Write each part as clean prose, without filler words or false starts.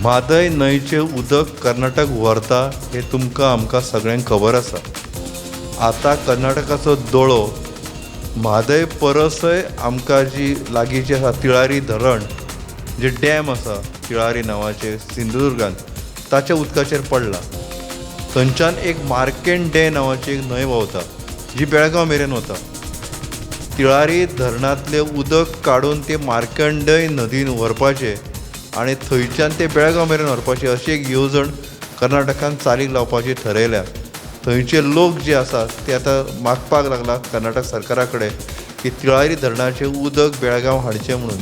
म्हादय न्हंयचें उदक कर्नाटक व्हरता हें तुमकां आमकां सगळ्यांक खबर आसा. आतां कर्नाटकाचो दोळो म्हादय परसय आमकां जी लागींची आसा तिळारी धरण, जे डॅम आसा तिळारी नांवाचे सिंधुदुर्गांत, ताच्या उदकाचेर पडला. थंयच्यान एक मार्केंडे नांवाची एक न्हंय व्हांवता जी बेळगांव मेरेन वता. तिळारी धरणांतलें उदक काडून ते मार्कंडेय नदीन व्हरपाचें आनी थंयच्यान ते बेळगांव मेरेन व्हरपाचें अशी एक येवजण कर्नाटकान चालीक लावपाची थारायल्या. थंयचे लोक जे आसात ते आतां मागपाक लागला कर्नाटक सरकारा कडेन की तिळारी धरणाचें उदक बेळगांव हाडचें म्हणून.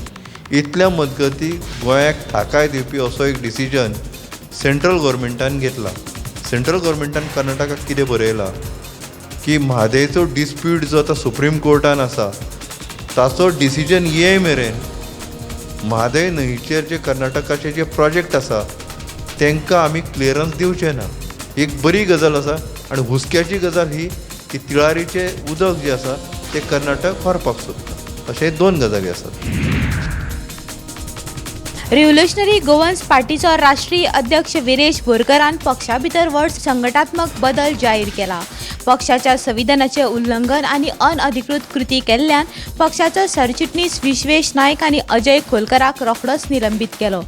इतल्या मजगतीं गोंयाक थाकाय दिवपी असो एक डिसिजन सेंट्रल गव्हर्मेंटान घेतला. सेंट्रल गव्हर्मेंटान कर्नाटकाक कितें बरयलां की म्हादयचो डिस्प्यूट जो आतां सुप्रीम कोर्टान आसा ताचो डिसिजन ये मेरेन म्हादय न्हंयचेर जे कर्नाटकाचे जे प्रोजेक्ट आसा तांकां आमी क्लियरन्स दिवचे ना. एक बरी गजाल आसा. आनी हुस्क्याची गजाल ही की तिळारीचें उदक जें आसा तें कर्नाटक व्हरपाक सोदता. अशे 2 गजाली आसात. रिव्होल्युशनरी गोवन्स पार्टीचो राष्ट्रीय अध्यक्ष विरेश बोरकरान पक्षा भितर व्हड संघटनात्मक बदल जाहीर केला. पक्षाच्या संविधानाचें उल्लंघन आनी अनअधिकृत कृती केल्ल्यान पक्षाचो सरचिटणीस विश्वेश नायक आनी अजय खोलकराक रोखडोच निलंबीत केलो.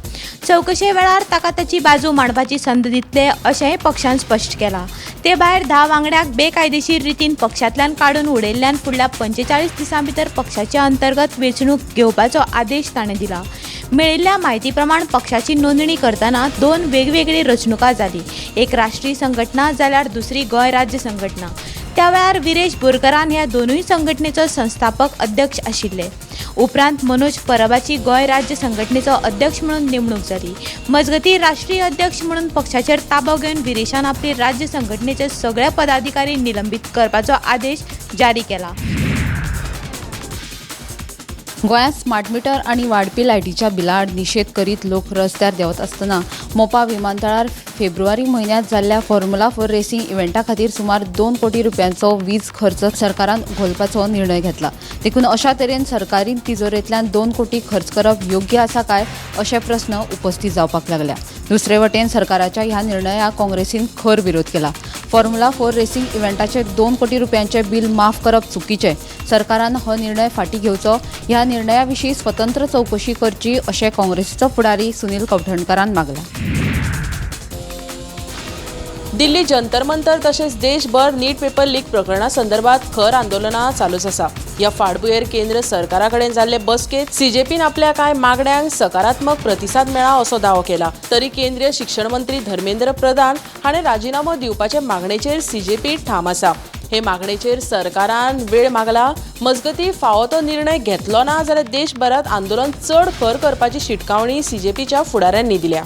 चवकशे वेळार ताका ताची बाजू मांडपाची संद दितले अशेंय पक्षान स्पश्ट केलां. ते भायर 10 वांगड्यांक बेकायदेशीर रितीन पक्षांतल्यान काडून उडयल्ल्यान फुडल्या 45 दिसां भितर पक्षाचे अंतर्गत वेंचणूक घेवपाचो आदेश ताणें दिला. मेळिल्ल्या म्हायती प्रमाण पक्षाची नोंदणी करतना 2 वेगवेगळी रचणुकां जाली. एक राष्ट्रीय संघटना जाल्यार दुसरी गोंय राज्य संघटना. त्या वेळार विरेश बोरकरान ह्या दोनूय संघटनेचो संस्थापक अध्यक्ष आशिल्ले. उपरांत मनोज परबाची गोंय राज्य संघटनेचो अध्यक्ष म्हणून नेमणूक जाली. मजगतीं राष्ट्रीय अध्यक्ष म्हणून पक्षाचेर ताबो घेवन विरेशान आपली राज्य संघटनेचे सगळे पदाधिकारी निलंबीत करपाचो आदेश जारी केला. गोंयांत स्मार्ट मिटर आनी वाडपी लायटीच्या बिलां आड निशेध करीत लोक रस्त्यार देंवत आसतना मोपा विमानतळार फेब्रुवारी म्हयन्यांत जाल्ल्या फॉर्म्युला 4 रेसींग इव्हेंटा खातीर सुमार 2 कोटी रुपयांचो वीज खर्च सरकारान घोलपाचो निर्णय घेतला. देखून अशा तरेन सरकारी तिजोरेंतल्यान 2 कोटी खर्च करप योग्य आसा काय अशे प्रस्न उपस्थित जावपाक लागल्या. दुसरे वटेन सरकाराच्या ह्या निर्णयाक काँग्रेसीन खर विरोध केला. फॉर्म्युला 4 रेसींग इव्हेंटाचे 2 कोटी रुपयांचे बील माफ करप चुकीचें. सरकारान हो निर्णय फाटीं घेवचो. ह्या निर्णया विशीं स्वतंत्र चवकशी करची अशें काँग्रेसीचो फुडारी सुनील कवठणकरान मागला. दिल्ली जंतर मंतर तशेंच देशभर नीट पेपर लीक प्रकरणा संदर्भात खर आंदोलनां चालूच आसा. ह्या फाटभुंयेर केंद्र सरकारा कडेन जाल्ले बसकेत सीजेपीन आपल्या कांय मागण्यांक सकारात्मक प्रतिसाद मेळ्ळा असो दावो केला. तरी केंद्रीय शिक्षण मंत्री धर्मेंद्र प्रधान हाणें राजिनामो दिवपाचे मागणेचेर सीजेपी ठाम आसा. हे मागणेचेर सरकारान वेळ मागला. मजगतीं फावो तो निर्णय घेतलो ना जाल्यार देशभरात आंदोलन चड खर करपाची शिटकावणी सीजेपीच्या फुडाऱ्यांनी दिल्या.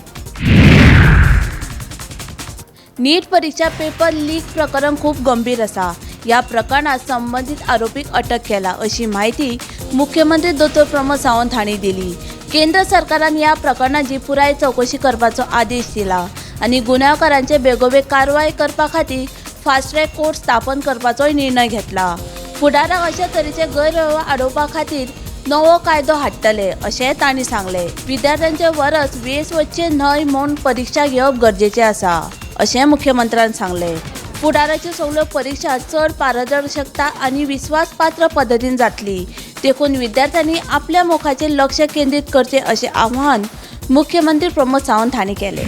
नीट परीक्षा पेपर लीक प्रकरण खूप गंभीर आसा. या प्रकरणात संबंधित आरोपीक अटक केला अशी माहिती मुख्यमंत्री डॉ. प्रमोद सावंत हांणी दिली. केंद्र सरकारान ह्या प्रकरणाची पुराय चवकशी करपाचो आदेश दिला आनी गुन्यांवकारांचे बेगोबेग कारवाय करपा खातीर फास्ट ट्रॅक कोर्ट स्थापन करपाचोय निर्णय घेतला. फुडाराक अशा तरेचे गैरव्यवहार आडोवपा खातीर नवो कायदो हाडटले अशें तांणी सांगलें. विद्यार्थ्यांचे वरस वेस वचचे न्हय म्हूण परीक्षा घेवप गरजेचें आसा अशें मुख्यमंत्र्यान सांगलें. फुडाराच्यो सगल्यो परीक्षा चड पारदर्शकता आनी विस्वासपात्र पद्दतीन जातली. देखून विद्यार्थ्यांनी आपल्या मोखाचेर लक्ष केंद्रीत करचें अशें आवाहन मुख्यमंत्री प्रमोद सावंत हांणी केलें.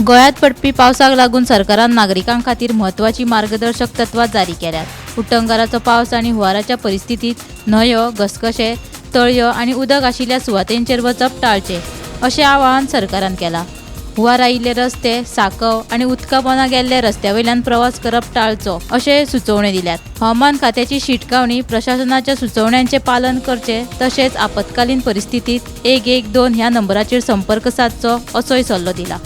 गोंयांत पडपी पावसाक लागून सरकारान नागरिकां खातीर म्हत्वाची मार्गदर्शक तत्वां जारी केल्यात. उटंगाराचो पावस आनी हुंवाराच्या परिस्थितीत न्हंयो, घसघशे, तळयो आनी उदक आशिल्ल्या सुवातेंचेर वचप टाळचें अशें आवाहन सरकारान केलां. हुंवार आयिल्ले रस्ते, सांकव आनी उदका पोंदा गेल्ले रस्त्यावयल्यान प्रवास करप टाळचो अशे सुचोवणे दिल्यात. हवामान खात्याची शिटकावणी प्रशासनाच्या सुचोवण्यांचें पालन करचें तशेंच आपतकालीन परिस्थितीत 112 ह्या नंबराचेर संपर्क सादचो असोय सल्लो दिला.